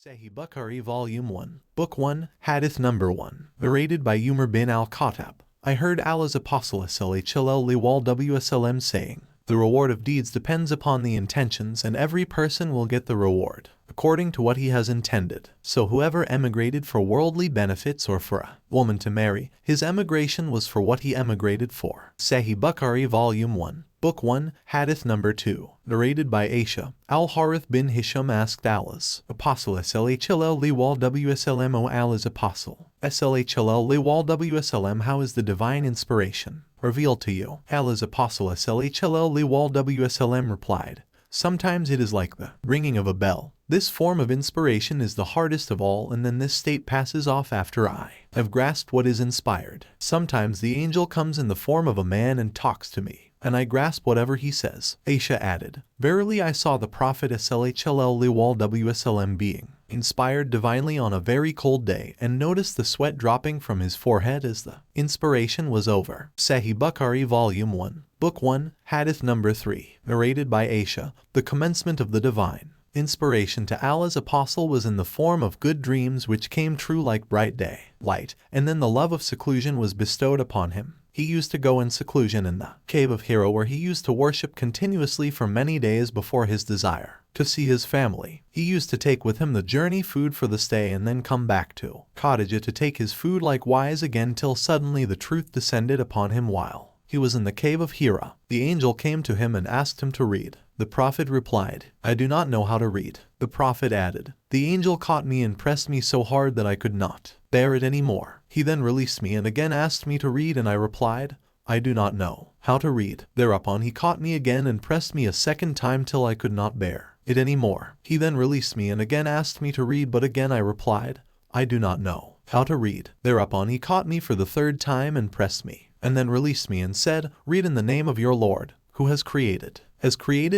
Sahih Bukhari Volume 1, Book 1, Hadith number 1, narrated by Umar bin al-Khattab. I heard Allah's Apostle ﷺ saying, "The reward of deeds depends upon the intentions, and every person will get the reward according to what he has intended. So whoever emigrated for worldly benefits or for a woman to marry, his emigration was for what he emigrated for." Sahih Bukhari Volume 1, Book 1, Hadith number 2, narrated by Aisha. Al-Harith bin Hisham asked Allah's Apostle ﷺ, O Allah's Apostle ﷺ, how is the divine inspiration revealed to you? Allah's Apostle ﷺ replied, sometimes it is like the ringing of a bell. This form of inspiration is the hardest of all, and then this state passes off after I have grasped what is inspired. Sometimes the angel comes in the form of a man and talks to me, and I grasp whatever he says. Aisha added, verily I saw the Prophet ﷺ being inspired divinely on a very cold day, and noticed the sweat dropping from his forehead as the inspiration was over. Sahih Bukhari Volume 1, Book 1, Hadith number 3, narrated by Aisha. The commencement of the divine inspiration to Allah's Apostle was in the form of good dreams which came true like bright day light, and then the love of seclusion was bestowed upon him. He used to go in seclusion in the cave of Hira, where he used to worship continuously for many days before his desire to see his family. He used to take with him the journey food for the stay and then come back to Khadija to take his food likewise again, till suddenly the truth descended upon him while he was in the cave of Hira. The angel came to him and asked him to read. The Prophet replied, I do not know how to read. The Prophet added, the angel caught me and pressed me so hard that I could not bear it any more. He then released me and again asked me to read, and I replied, I do not know how to read. Thereupon he caught me again and pressed me a second time till I could not bear it any more. He then released me and again asked me to read, but again I replied, I do not know how to read. Thereupon he caught me for the third time and pressed me, and then released me and said, read in the name of your Lord, who has created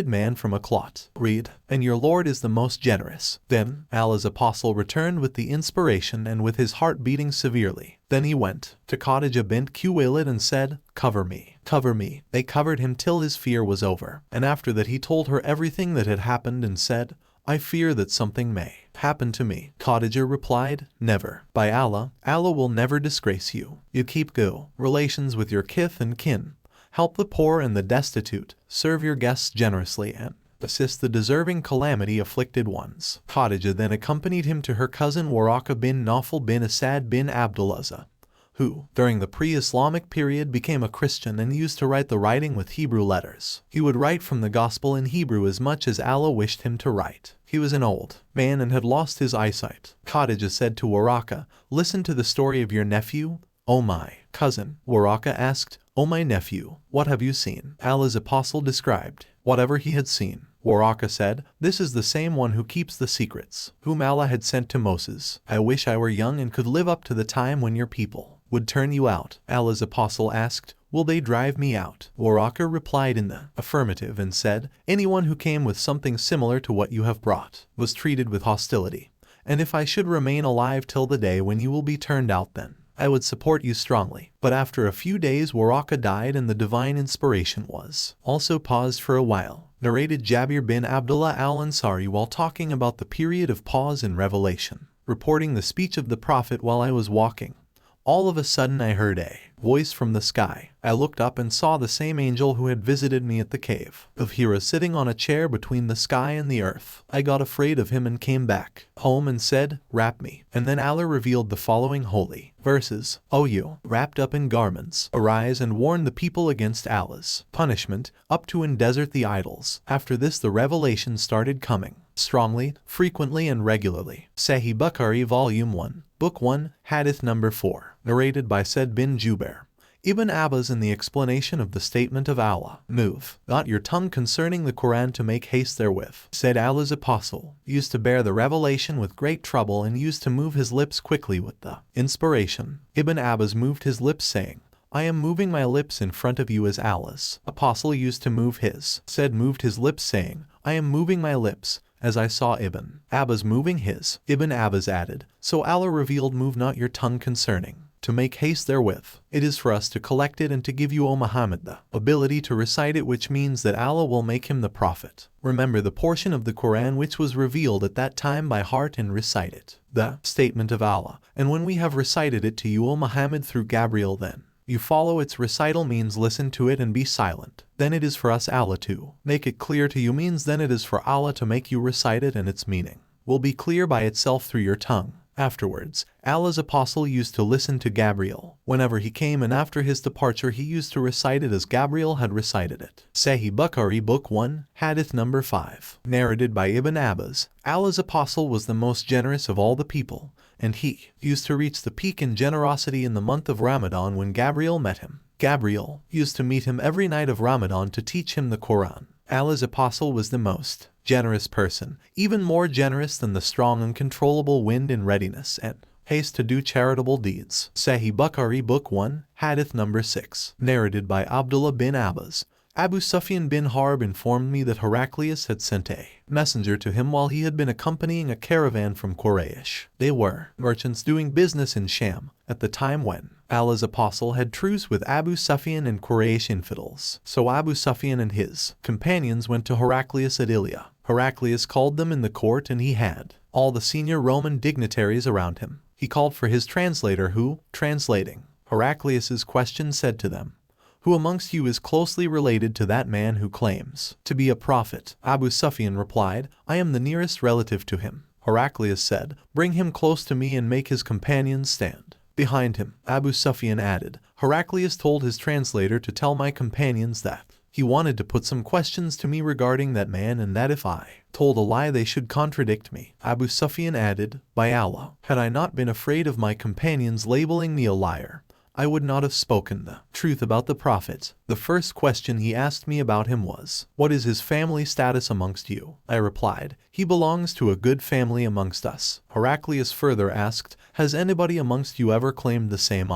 man from a clot. Read, and your Lord is the most generous. Then Allah's Apostle returned with the inspiration and with his heart beating severely. Then he went to Khadija bint Khuwaylid and said, cover me, cover me. They covered him till his fear was over, and after that he told her everything that had happened and said, I fear that something may happen to me. Khadija replied, never. By Allah, Allah will never disgrace you. You keep good relations with your kith and kin. Help the poor and the destitute, serve your guests generously, and assist the deserving calamity-afflicted ones. Khadija then accompanied him to her cousin Waraka bin Nawfal bin Asad bin Abdulazza, who, during the pre-Islamic period, became a Christian and used to write the writing with Hebrew letters. He would write from the Gospel in Hebrew as much as Allah wished him to write. He was an old man and had lost his eyesight. Khadija said to Waraka, listen to the story of your nephew, O my cousin. Waraka asked, O my nephew, what have you seen? Allah's Apostle described whatever he had seen. Waraka said, this is the same one who keeps the secrets, whom Allah had sent to Moses. I wish I were young and could live up to the time when your people would turn you out. Allah's Apostle asked, will they drive me out? Waraka replied in the affirmative and said, anyone who came with something similar to what you have brought was treated with hostility. And if I should remain alive till the day when you will be turned out, then I would support you strongly. But after a few days Waraka died, and the divine inspiration was also paused for a while. Narrated Jabir bin Abdullah al-Ansari while talking about the period of pause in revelation, reporting the speech of the Prophet while I was walking. All of a sudden I heard a voice from the sky. I looked up and saw the same angel who had visited me at the cave of Hira sitting on a chair between the sky and the earth. I got afraid of him and came back home and said, wrap me. And then Allah revealed the following holy verses. O you, wrapped up in garments, arise and warn the people against Allah's punishment, up to and desert the idols. After this the revelation started coming strongly, frequently and regularly. Sahih Bukhari Volume 1, Book 1, Hadith number 4, narrated by Said bin Jubair. Ibn Abbas in the explanation of the statement of Allah, move not your tongue concerning the Quran to make haste therewith, said Allah's Apostle used to bear the revelation with great trouble and used to move his lips quickly with the inspiration. Ibn Abbas moved his lips saying, I am moving my lips in front of you as Allah's Apostle used to move his, said moved his lips saying, I am moving my lips, as I saw Ibn Abbas moving his. Ibn Abbas added, so Allah revealed, move not your tongue concerning to make haste therewith. It is for us to collect it and to give you, O Muhammad, the ability to recite it, which means that Allah will make him the prophet. Remember the portion of the Quran which was revealed at that time by heart and recite it, the statement of Allah. And when we have recited it to you, O Muhammad, through Gabriel, then you follow its recital, means listen to it and be silent. Then it is for us Allah to make it clear to you, means then it is for Allah to make you recite it, and its meaning will be clear by itself through your tongue. Afterwards, Allah's apostle used to listen to Gabriel whenever he came, and after his departure he used to recite it as Gabriel had recited it. Sahih Bukhari Book 1, Hadith number 5. Narrated by Ibn Abbas, Allah's apostle was the most generous of all the people, and he used to reach the peak in generosity in the month of Ramadan when Gabriel met him. Gabriel used to meet him every night of Ramadan to teach him the Quran. Allah's apostle was the most generous person, even more generous than the strong uncontrollable wind in readiness and haste to do charitable deeds. Sahih Bukhari Book 1, Hadith number 6. Narrated by Abdullah bin Abbas, Abu Sufyan bin Harb informed me that Heraclius had sent a messenger to him while he had been accompanying a caravan from Quraysh. They were merchants doing business in Sham at the time when Allah's apostle had truce with Abu Sufyan and Quraysh infidels. So Abu Sufyan and his companions went to Heraclius at Ilia. Heraclius called them in the court, and he had all the senior Roman dignitaries around him. He called for his translator who, translating Heraclius's question, said to them, "Who amongst you is closely related to that man who claims to be a prophet?" Abu Sufyan replied, "I am the nearest relative to him." Heraclius said, "Bring him close to me and make his companions stand behind him." Abu Sufyan added, "Heraclius told his translator to tell my companions that he wanted to put some questions to me regarding that man, and that if I told a lie they should contradict me." Abu Sufyan added, "By Allah, had I not been afraid of my companions labeling me a liar, I would not have spoken the truth about the Prophet. The first question he asked me about him was, 'What is his family status amongst you?' I replied, 'He belongs to a good family amongst us.' Heraclius further asked, 'Has anybody amongst you ever claimed the same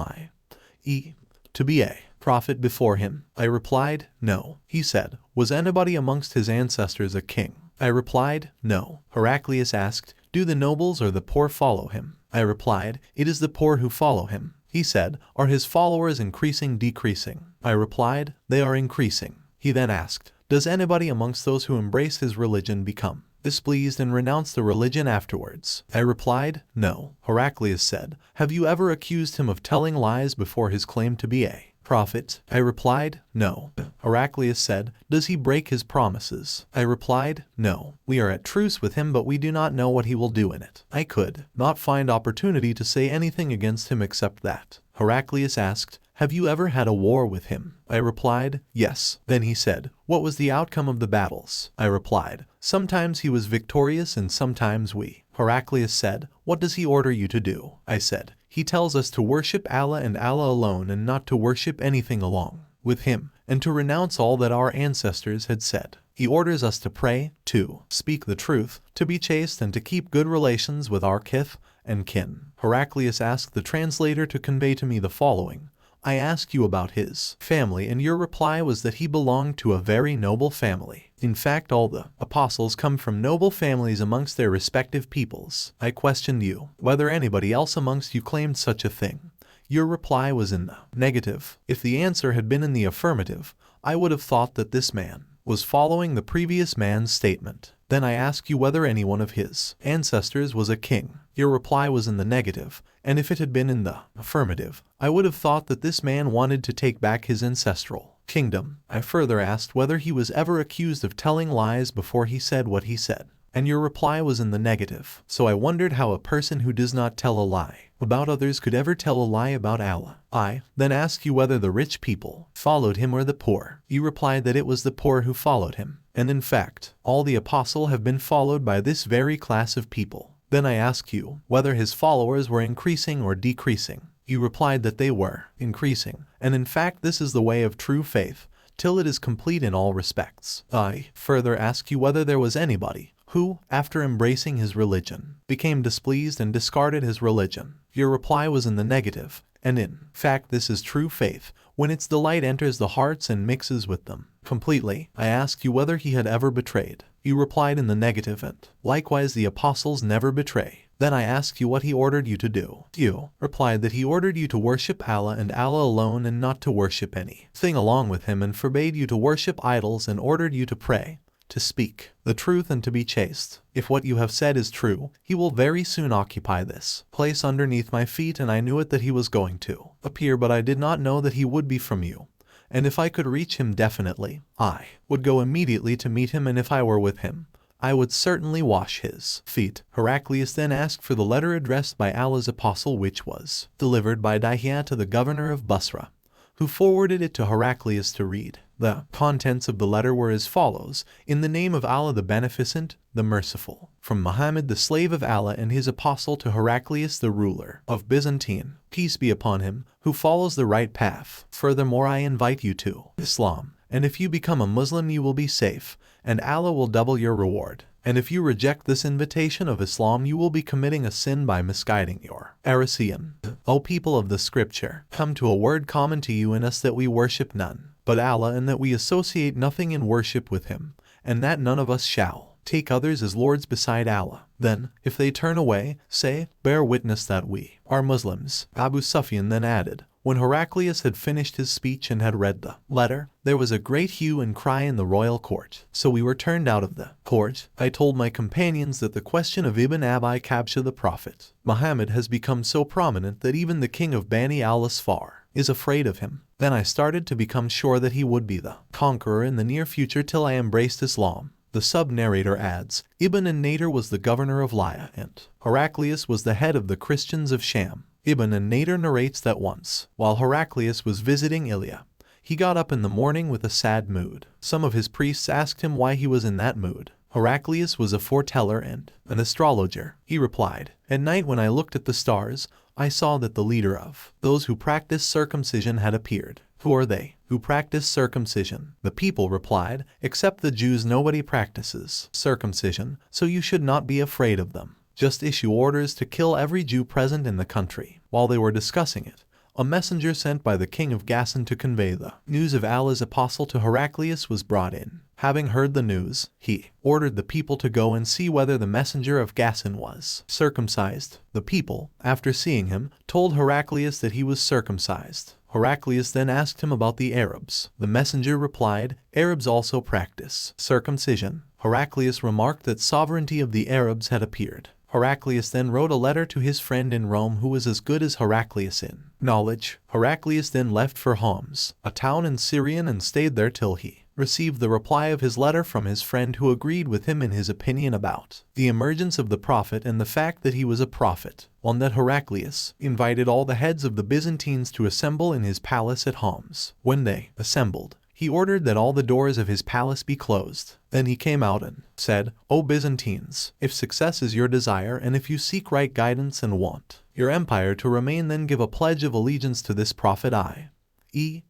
to be a prophet before him?' I replied, 'No.' He said, 'Was anybody amongst his ancestors a king?' I replied, 'No.' Heraclius asked, 'Do the nobles or the poor follow him?' I replied, 'It is the poor who follow him.' He said, 'Are his followers increasing, decreasing?' I replied, 'They are increasing.' He then asked, 'Does anybody amongst those who embrace his religion become displeased and renounce the religion afterwards?' I replied, 'No.' Heraclius said, 'Have you ever accused him of telling lies before his claim to be a prophet?' I replied, 'No.' Heraclius said, 'Does he break his promises?' I replied, 'No. We are at truce with him, but we do not know what he will do in it.' I could not find opportunity to say anything against him except that. Heraclius asked, 'Have you ever had a war with him?' I replied, 'Yes.' Then he said, 'What was the outcome of the battles?' I replied, 'Sometimes he was victorious and sometimes we.' Heraclius said, 'What does he order you to do?' I said, 'He tells us to worship Allah and Allah alone, and not to worship anything along with him, and to renounce all that our ancestors had said. He orders us to pray, to speak the truth, to be chaste, and to keep good relations with our kith and kin.' Heraclius asked the translator to convey to me the following: 'I asked you about his family, and your reply was that he belonged to a very noble family. In fact, all the apostles come from noble families amongst their respective peoples. I questioned you whether anybody else amongst you claimed such a thing. Your reply was in the negative. If the answer had been in the affirmative, I would have thought that this man was following the previous man's statement. Then I asked you whether any one of his ancestors was a king. Your reply was in the negative, and if it had been in the affirmative, I would have thought that this man wanted to take back his ancestral kingdom. I further asked whether he was ever accused of telling lies before he said what he said, and your reply was in the negative. So I wondered how a person who does not tell a lie about others could ever tell a lie about Allah. I then asked you whether the rich people followed him or the poor. You replied that it was the poor who followed him, and in fact, all the apostles have been followed by this very class of people. Then I asked you whether his followers were increasing or decreasing. You replied that they were increasing, and in fact this is the way of true faith, till it is complete in all respects. I further asked you whether there was anybody who, after embracing his religion, became displeased and discarded his religion. Your reply was in the negative, and in fact this is true faith, when its delight enters the hearts and mixes with them completely. I asked you whether he had ever betrayed. You replied in the negative, and likewise the apostles never betray. Then I asked you what he ordered you to do. You replied that he ordered you to worship Allah and Allah alone and not to worship anything along with him, and forbade you to worship idols and ordered you to pray, to speak the truth and to be chaste. If what you have said is true, he will very soon occupy this place underneath my feet, and I knew it that he was going to appear, but I did not know that he would be from you. And if I could reach him definitely, I would go immediately to meet him, and if I were with him, I would certainly wash his feet. Heraclius then asked for the letter addressed by Allah's apostle, which was delivered by Dihya to the governor of Basra, who forwarded it to Heraclius to read. The contents of the letter were as follows: In the name of Allah the Beneficent, the Merciful. From Muhammad the slave of Allah and his apostle to Heraclius the ruler of Byzantine, peace be upon him, who follows the right path. Furthermore, I invite you to Islam, and if you become a Muslim you will be safe, and Allah will double your reward. And if you reject this invitation of Islam, you will be committing a sin by misguiding your Arisian. O people of the scripture, come to a word common to you and us, that we worship none but Allah, and that we associate nothing in worship with him, and that none of us shall take others as lords beside Allah. Then, if they turn away, say, bear witness that we are Muslims. Abu Sufyan then added, when Heraclius had finished his speech and had read the letter, there was a great hue and cry in the royal court. So we were turned out of the court. I told my companions that the question of Ibn Abi Kabsha the Prophet Muhammad has become so prominent that even the king of Bani al-Asfar is afraid of him. Then I started to become sure that he would be the conqueror in the near future till I embraced Islam. The sub-narrator adds, Ibn an-Nadir was the governor of Lya, and Heraclius was the head of the Christians of Sham. Ibn an-Nadir narrates that once, while Heraclius was visiting Ilya, he got up in the morning with a sad mood. Some of his priests asked him why he was in that mood. Heraclius was a foreteller and an astrologer. He replied, at night when I looked at the stars, I saw that the leader of those who practice circumcision had appeared. Who are they who practice circumcision? The people replied, except the Jews nobody practices circumcision, so you should not be afraid of them. Just issue orders to kill every Jew present in the country. While they were discussing it, a messenger sent by the king of Gassan to convey the news of Allah's apostle to Heraclius was brought in. Having heard the news, he ordered the people to go and see whether the messenger of Gassan was circumcised. The people, after seeing him, told Heraclius that he was circumcised. Heraclius then asked him about the Arabs. The messenger replied, Arabs also practice circumcision. Heraclius remarked that sovereignty of the Arabs had appeared. Heraclius then wrote a letter to his friend in Rome who was as good as Heraclius in knowledge. Heraclius then left for Homs, a town in Syrian, and stayed there till he received the reply of his letter from his friend, who agreed with him in his opinion about the emergence of the prophet and the fact that he was a prophet. On that, Heraclius invited all the heads of the Byzantines to assemble in his palace at Homs. When they assembled, he ordered that all the doors of his palace be closed. Then he came out and said, O Byzantines, if success is your desire, and if you seek right guidance and want your empire to remain, then give a pledge of allegiance to this prophet, i.e.,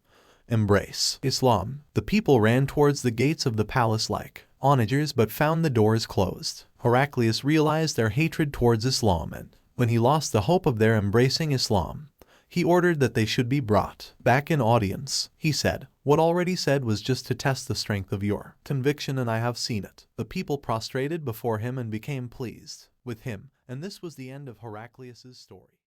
embrace Islam. The people ran towards the gates of the palace like onagers, but found the doors closed. Heraclius realized their hatred towards Islam, and when he lost the hope of their embracing Islam, he ordered that they should be brought back in audience. He said, what already said was just to test the strength of your conviction, and I have seen it. The people prostrated before him and became pleased with him, and this was the end of Heraclius's story.